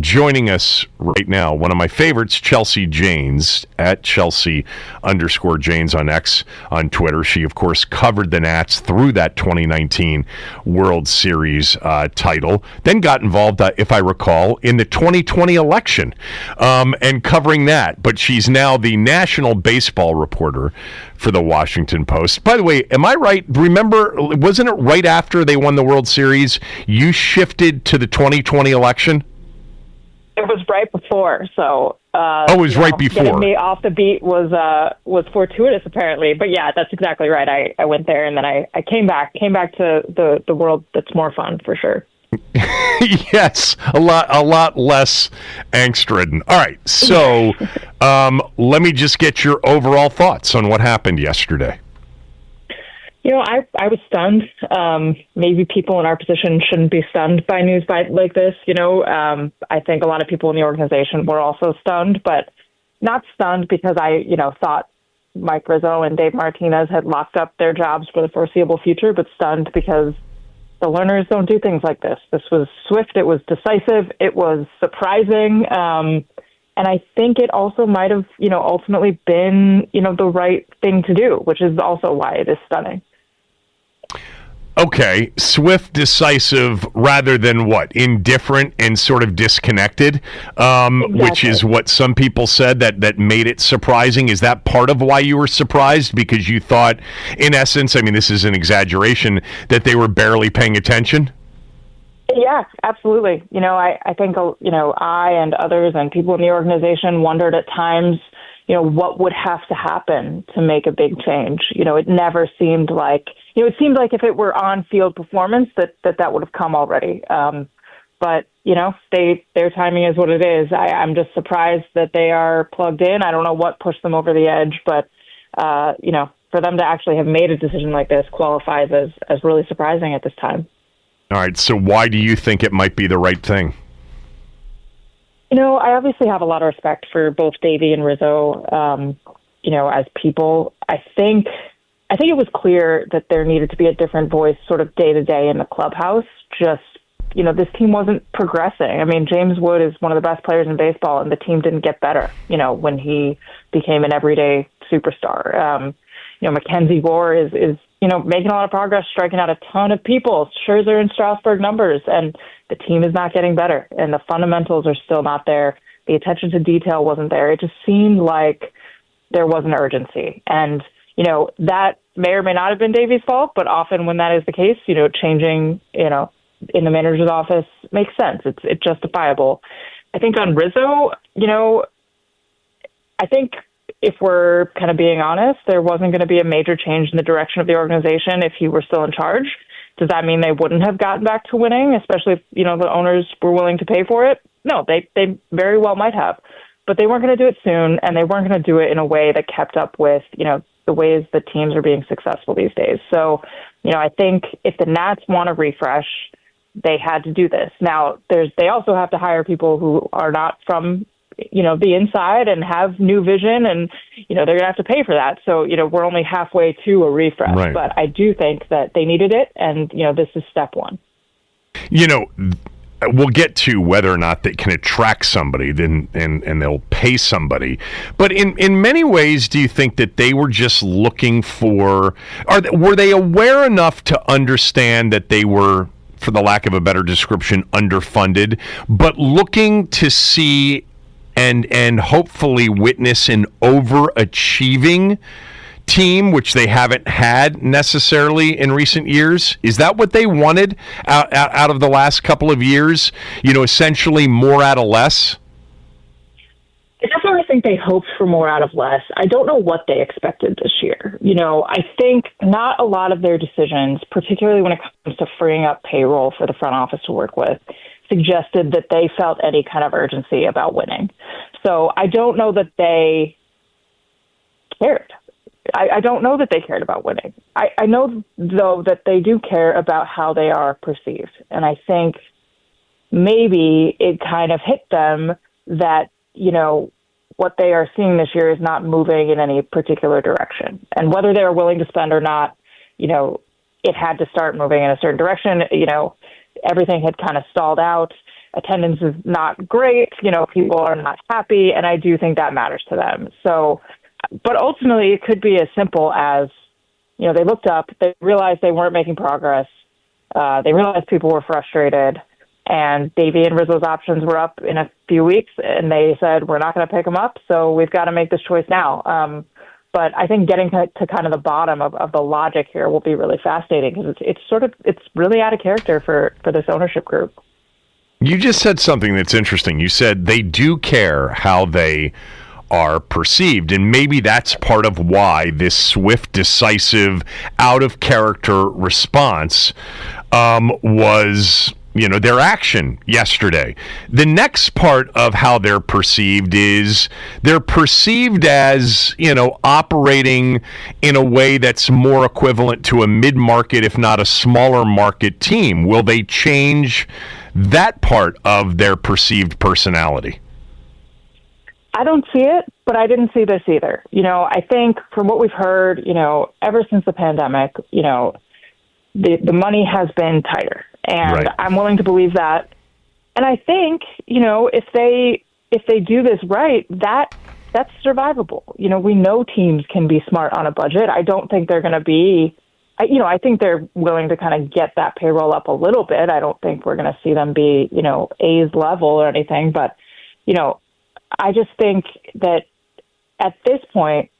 joining us right now, one of my favorites, Chelsea Janes, at Chelsea_Janes on X on Twitter. She, of course, covered the Nats through that 2019 World Series title, then got involved, if I recall, in the 2020 election and covering that. But she's now the national baseball reporter for the Washington Post. By the way, am I right? Remember, wasn't it right after they won the World Series, you shifted to the 2020 election? It was right before, so it was right before. Getting me off the beat was fortuitous, apparently. But yeah, that's exactly right. I went there, and then I came back to the world that's more fun, for sure. Yes, a lot less angst-ridden. All right, so let me just get your overall thoughts on what happened yesterday. You know, I was stunned. Maybe people in our position shouldn't be stunned by news like this. You know, I think a lot of people in the organization were also stunned, but not stunned because I thought Mike Rizzo and Dave Martinez had locked up their jobs for the foreseeable future, but stunned because the Lerners don't do things like this. This was swift. It was decisive. It was surprising. And I think it also might have, ultimately been, the right thing to do, which is also why it is stunning. Okay, swift, decisive, rather than what? Indifferent and sort of disconnected, Exactly. Which is what some people said that made it surprising. Is that part of why you were surprised? Because you thought, in essence, I mean, this is an exaggeration, that they were barely paying attention? Yeah, absolutely. I think, I and others and people in the organization wondered at times, what would have to happen to make a big change. It never seemed like, it seemed like if it were on-field performance that would have come already. But, their timing is what it is. I'm just surprised that they are plugged in. I don't know what pushed them over the edge, but, for them to actually have made a decision like this qualifies as really surprising at this time. All right, so why do you think it might be the right thing? I obviously have a lot of respect for both Davey and Rizzo, as people. I think it was clear that there needed to be a different voice sort of day to day in the clubhouse. Just, this team wasn't progressing. I mean, James Wood is one of the best players in baseball, and the team didn't get better, when he became an everyday superstar. Mackenzie Gore is making a lot of progress, striking out a ton of people. Scherzer and Strasburg numbers, and the team is not getting better, and the fundamentals are still not there. The attention to detail wasn't there. It just seemed like there was an urgency. And, that may or may not have been Davey's fault, but often when that is the case, changing, in the manager's office makes sense. It's justifiable. I think on Rizzo, I think if we're kind of being honest, there wasn't going to be a major change in the direction of the organization if he were still in charge. Does that mean they wouldn't have gotten back to winning, especially if, the owners were willing to pay for it? No, they very well might have. But they weren't going to do it soon, and they weren't going to do it in a way that kept up with, the ways that teams are being successful these days. So, I think if the Nats want to refresh, they had to do this. Now, they also have to hire people who are not from the inside and have new vision, and, they're going to have to pay for that. So, we're only halfway to a refresh, right. But I do think that they needed it. And, this is step one. We'll get to whether or not they can attract somebody and they'll pay somebody. But in many ways, do you think that they were just looking for, were they aware enough to understand that they were, for the lack of a better description, underfunded, but looking to see and hopefully witness an overachieving team, which they haven't had necessarily in recent years? Is that what they wanted out of the last couple of years? Essentially more out of less? I definitely think they hoped for more out of less. I don't know what they expected this year. I think not a lot of their decisions, particularly when it comes to freeing up payroll for the front office to work with, suggested that they felt any kind of urgency about winning. So I don't know that they cared. I don't know that they cared about winning. I know, though, that they do care about how they are perceived. And I think maybe it kind of hit them that, what they are seeing this year is not moving in any particular direction. And whether they were willing to spend or not, it had to start moving in a certain direction. Everything had kind of stalled out. attendance is not great. People are not happy, and I do think that matters to them. So, but ultimately, it could be as simple as, they looked up, they realized they weren't making progress, they realized people were frustrated, and Davey and Rizzo's options were up in a few weeks, and they said, we're not going to pick them up, so we've got to make this choice now. But I think getting to kind of the bottom of the logic here will be really fascinating, because it's really out of character for this ownership group. You just said something that's interesting. You said they do care how they are perceived, and maybe that's part of why this swift, decisive, out-of-character response was their action yesterday. The next part of how they're perceived is they're perceived as, operating in a way that's more equivalent to a mid-market, if not a smaller market team. Will they change that part of their perceived personality? I don't see it, but I didn't see this either. I think from what we've heard, ever since the pandemic, the money has been tighter. And right. I'm willing to believe that. And I think, if they do this right, that's survivable. We know teams can be smart on a budget. I don't think they're going to be, I think they're willing to kind of get that payroll up a little bit. I don't think we're going to see them be, A's level or anything. But, I just think that at this point,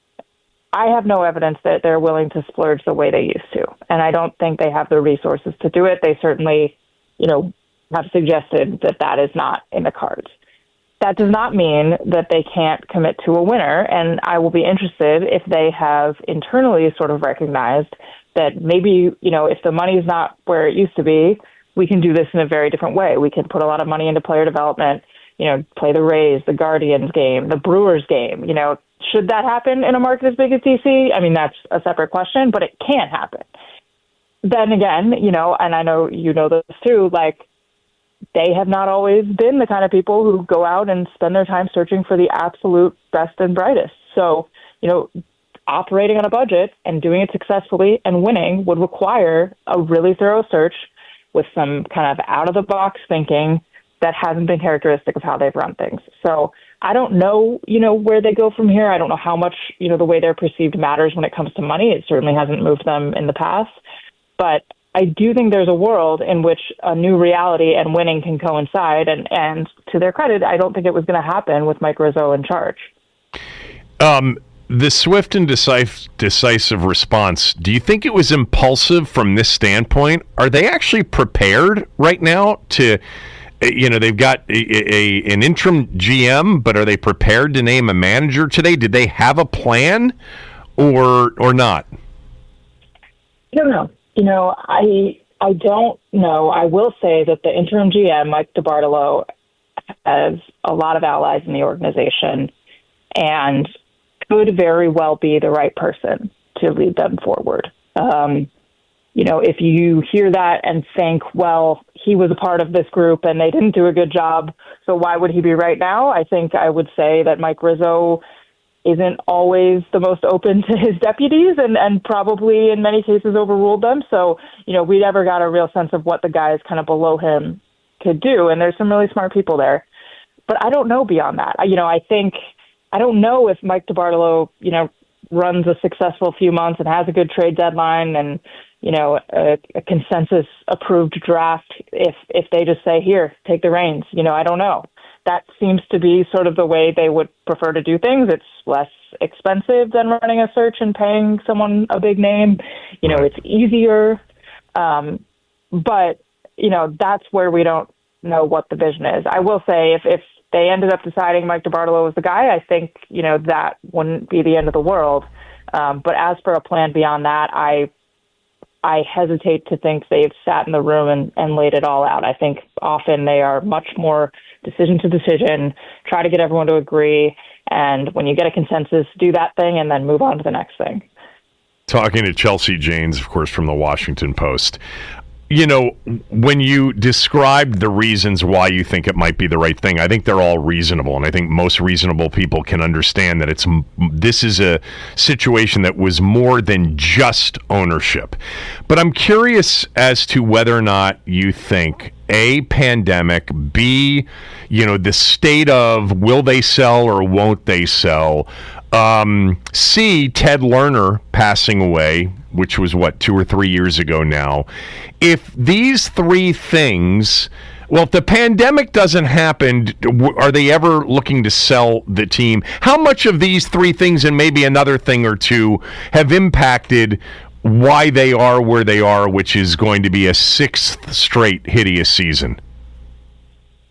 I have no evidence that they're willing to splurge the way they used to. And I don't think they have the resources to do it. They certainly, have suggested that is not in the cards. That does not mean that they can't commit to a winner. And I will be interested if they have internally sort of recognized that maybe, if the money is not where it used to be, we can do this in a very different way. We can put a lot of money into player development, play the Rays, the Guardians game, the Brewers game. Should that happen in a market as big as DC? I mean, that's a separate question, but it can happen. Then again, and I know this too, they have not always been the kind of people who go out and spend their time searching for the absolute best and brightest. So, operating on a budget and doing it successfully and winning would require a really thorough search with some kind of out-of-the-box thinking that hasn't been characteristic of how they've run things. So I don't know, where they go from here. I don't know how much, the way they're perceived matters when it comes to money. It certainly hasn't moved them in the past. But I do think there's a world in which a new reality and winning can coincide. And to their credit, I don't think it was going to happen with Mike Rizzo in charge. The swift and decisive response, do you think it was impulsive from this standpoint? Are they actually prepared right now to... they've got an interim GM, but are they prepared to name a manager today? Did they have a plan or not? I don't know. I don't know. I will say that the interim GM, Mike DeBartolo, has a lot of allies in the organization and could very well be the right person to lead them forward. If you hear that and think, well, he was a part of this group and they didn't do a good job, so why would he be right now? I think I would say that Mike Rizzo isn't always the most open to his deputies and probably in many cases overruled them. So, we never got a real sense of what the guys kind of below him could do. And there's some really smart people there. But I don't know beyond that. I don't know if Mike DeBartolo, runs a successful few months and has a good trade deadline and, a consensus approved draft if they just say, here, take the reins. I don't know. That seems to be sort of the way they would prefer to do things. It's less expensive than running a search and paying someone a big name. It's easier. But, that's where we don't know what the vision is. I will say if they ended up deciding Mike DeBartolo was the guy, I think, that wouldn't be the end of the world. But as for a plan beyond that, I hesitate to think they've sat in the room and laid it all out. I think often they are much more decision to decision, try to get everyone to agree, and when you get a consensus, do that thing and then move on to the next thing. Talking to Chelsea Janes, of course, from the Washington Post. you know, when you described the reasons why you think it might be the right thing, I think they're all reasonable, and I think most reasonable people can understand that this is a situation that was more than just ownership. But I'm curious as to whether or not you think A, pandemic, B, you know, the state of will they sell or won't they sell, C, Ted Lerner passing away, which was 2 or 3 years ago now. If these three things, well, if the pandemic doesn't happen, are they ever looking to sell the team? How much of these three things and maybe another thing or two have impacted why they are where they are, which is going to be a sixth straight hideous season?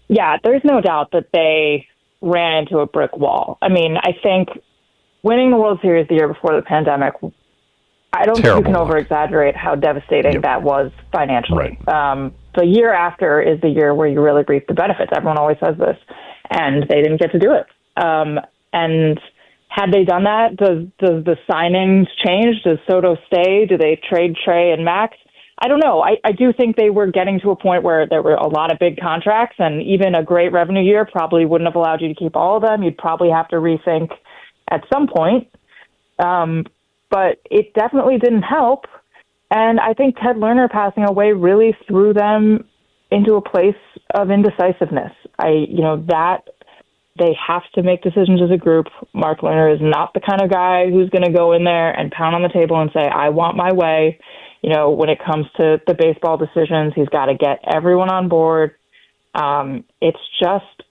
Yeah, there's no doubt that they ran into a brick wall. I mean, I think winning the World Series the year before the pandemic, I don't think you can over-exaggerate how devastating that was financially. Right. The year after is the year where you really reap the benefits. Everyone always says this, and they didn't get to do it. And had they done that, does the signings change? Does Soto stay? Do they trade Trey and Max? I don't know. I do think they were getting to a point where there were a lot of big contracts, and even a great revenue year probably wouldn't have allowed you to keep all of them. You'd probably have to rethink at some point. But it definitely didn't help. And I think Ted Lerner passing away really threw them into a place of indecisiveness. That they have to make decisions as a group. Mark Lerner is not the kind of guy who's going to go in there and pound on the table and say, I want my way. You know, when it comes to the baseball decisions, he's got to get everyone on board. It's just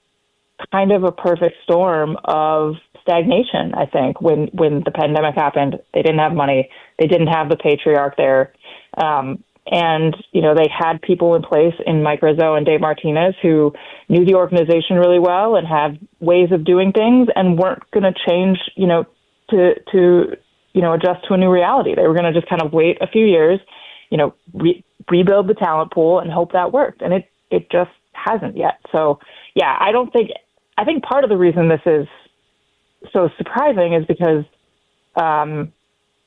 kind of a perfect storm of stagnation, I think. When the pandemic happened, they didn't have money. They didn't have the patriarch there. And, you know, they had people in place in Mike Rizzo and Dave Martinez who knew the organization really well and had ways of doing things and weren't going to change, you know, to adjust to a new reality. They were going to just kind of wait a few years, you know, rebuild the talent pool and hope that worked. And it just hasn't yet. So, yeah, I think part of the reason this is so surprising is because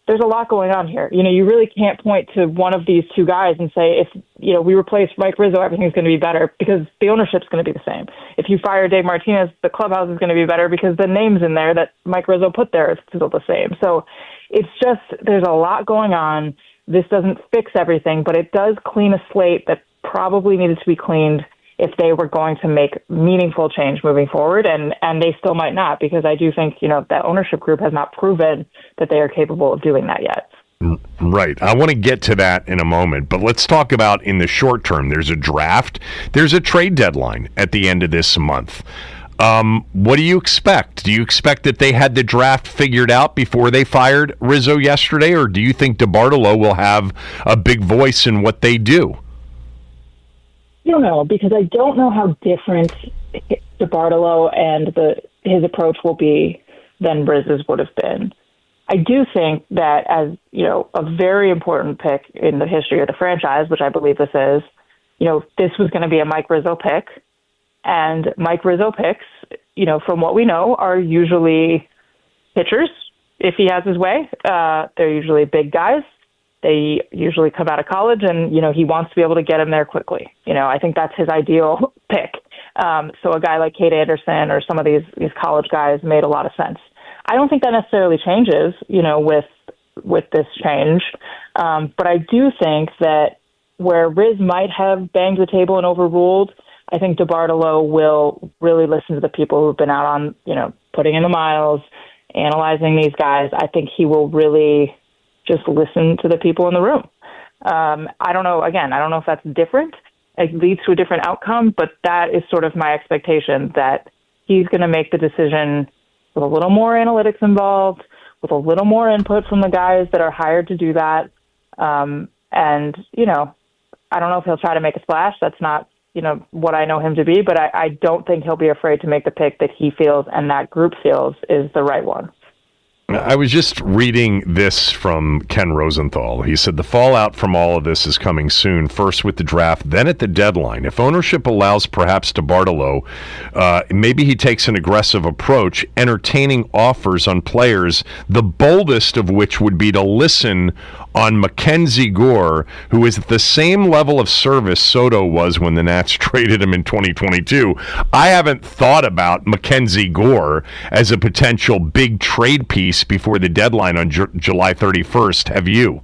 there's a lot going on here. You know, you really can't point to one of these two guys and say, if, you know, we replace Mike Rizzo, everything's going to be better, because the ownership's going to be the same. If you fire Dave Martinez, the clubhouse is going to be better because the names in there that Mike Rizzo put there is still the same. So it's just, there's a lot going on. This doesn't fix everything, but it does clean a slate that probably needed to be cleaned if they were going to make meaningful change moving forward, and they still might not, because I do think, you know, that ownership group has not proven that they are capable of doing that yet. Right. I want to get to that in a moment, but let's talk about in the short term. There's a draft. There's a trade deadline at the end of this month. What do you expect? Do you expect that they had the draft figured out before they fired Rizzo yesterday, or do you think DeBartolo will have a big voice in what they do? I don't know, because I don't know how different DeBartolo and his approach will be than Riz's would have been. I do think that, as you know, a very important pick in the history of the franchise, which I believe this is, you know, this was going to be a Mike Rizzo pick, and Mike Rizzo picks, you know, from what we know, are usually pitchers if he has his way. They're usually big guys. They usually come out of college, and, you know, he wants to be able to get him there quickly. You know, I think that's his ideal pick. So a guy like Kate Anderson or some of these college guys made a lot of sense. I don't think that necessarily changes, you know, with this change. But I do think that where Riz might have banged the table and overruled, I think DeBartolo will really listen to the people who've been out on, you know, putting in the miles, analyzing these guys. I think he will really just listen to the people in the room. I don't know. Again, I don't know if that's different. It leads to a different outcome, but that is sort of my expectation, that he's going to make the decision with a little more analytics involved, with a little more input from the guys that are hired to do that. And, you know, I don't know if he'll try to make a splash. That's not, you know, what I know him to be, but I don't think he'll be afraid to make the pick that he feels and that group feels is the right one. I was just reading this from Ken Rosenthal. He said the fallout from all of this is coming soon, first with the draft, then at the deadline. If ownership allows perhaps DeBartolo, maybe he takes an aggressive approach, entertaining offers on players, the boldest of which would be to listen on Mackenzie Gore, who is at the same level of service Soto was when the Nats traded him in 2022. I haven't thought about Mackenzie Gore as a potential big trade piece before the deadline on July 31st. Have you?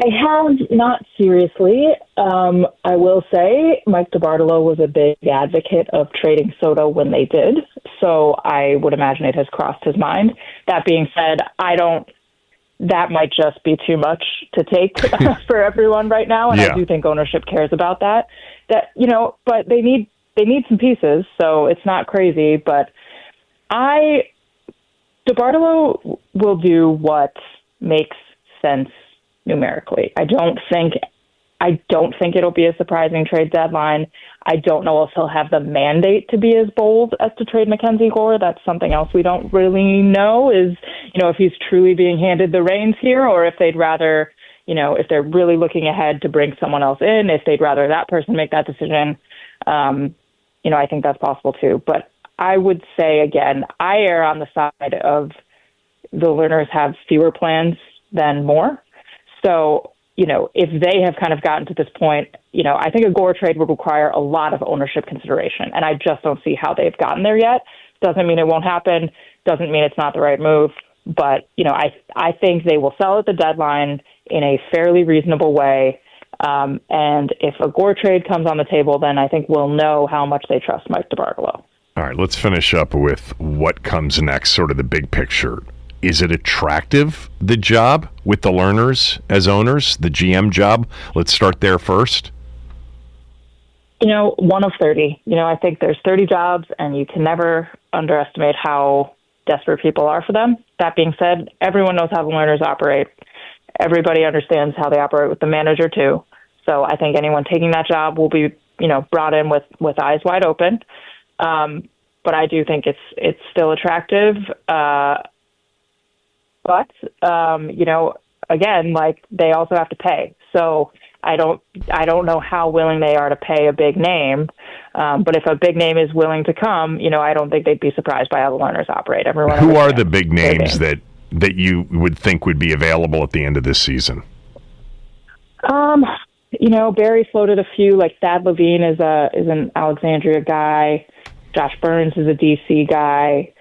I have, not seriously. I will say Mike DeBartolo was a big advocate of trading Soto when they did, so I would imagine it has crossed his mind. That being said, that might just be too much to take for everyone right now, and I do think ownership cares about that. But they need some pieces, so it's not crazy. But DeBartolo will do what makes sense numerically. I don't think it'll be a surprising trade deadline. I don't know if he'll have the mandate to be as bold as to trade Mackenzie Gore. That's something else we don't really know is, if he's truly being handed the reins here, or if they'd rather, if they're really looking ahead to bring someone else in, if they'd rather that person make that decision. I think that's possible too. But I would say, again, I err on the side of the Lerners have fewer plans than more. So, if they have kind of gotten to this point, I think a Gore trade would require a lot of ownership consideration. And I just don't see how they've gotten there yet. Doesn't mean it won't happen. Doesn't mean it's not the right move. But, I think they will sell at the deadline in a fairly reasonable way. And if a Gore trade comes on the table, then I think we'll know how much they trust Mike DeBartolo. All right, let's finish up with what comes next, sort of the big picture. Is it attractive, the job with the Lerners as owners, the GM job? Let's start there first. 1 of 30. I think there's 30 jobs, and you can never underestimate how desperate people are for them. That being said, everyone knows how the Lerners operate. Everybody understands how they operate with the manager, too. So I think anyone taking that job will be, brought in with eyes wide open. But I do think it's still attractive. But again, they also have to pay. So I don't know how willing they are to pay a big name. But if a big name is willing to come, I don't think they'd be surprised by how the Lerners operate. Everyone. Who are the big names that you would think would be available at the end of this season? Barry floated a few, like Thad Levine is an Alexandria guy. Josh Burns is a DC guy.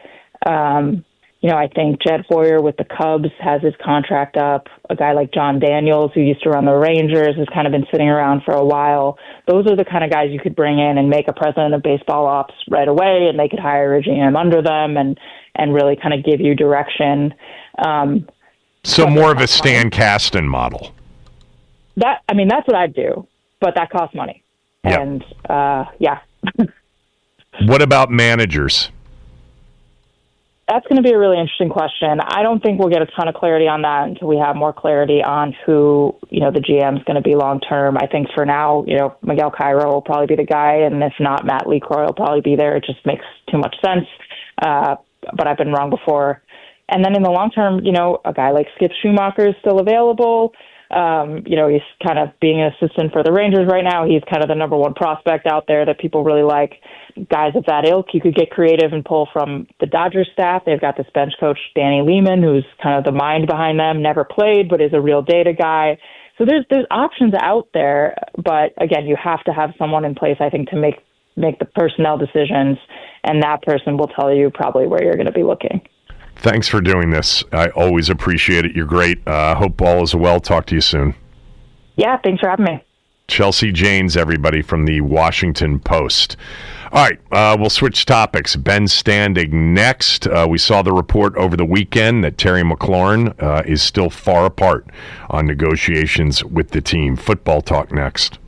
I think Jed Hoyer with the Cubs has his contract up. A guy like John Daniels, who used to run the Rangers, has kind of been sitting around for a while. Those are the kind of guys you could bring in and make a president of baseball ops right away, and they could hire a GM under them and really kind of give you direction. So more of a Stan Kasten model. That's what I'd do, but that costs money. Yep. And, yeah. What about managers? That's going to be a really interesting question. I don't think we'll get a ton of clarity on that until we have more clarity on who, the GM is going to be long-term. I think for now, Miguel Cairo will probably be the guy, and if not, Matt LeCroy will probably be there. It just makes too much sense. But I've been wrong before. And then in the long term, a guy like Skip Schumacher is still available. He's kind of being an assistant for the Rangers right now. He's kind of the number one prospect out there that people really like. Guys of that ilk, you could get creative and pull from the Dodgers staff. They've got this bench coach, Danny Lehman, who's kind of the mind behind them, never played, but is a real data guy. So there's options out there. But again, you have to have someone in place, I think, to make the personnel decisions. And that person will tell you probably where you're going to be looking. Thanks for doing this. I always appreciate it. You're great. Hope all is well. Talk to you soon. Yeah, thanks for having me. Chelsea Janes, everybody, from the Washington Post. All right, we'll switch topics. Ben Standing next. We saw the report over the weekend that Terry McLaurin is still far apart on negotiations with the team. Football talk next.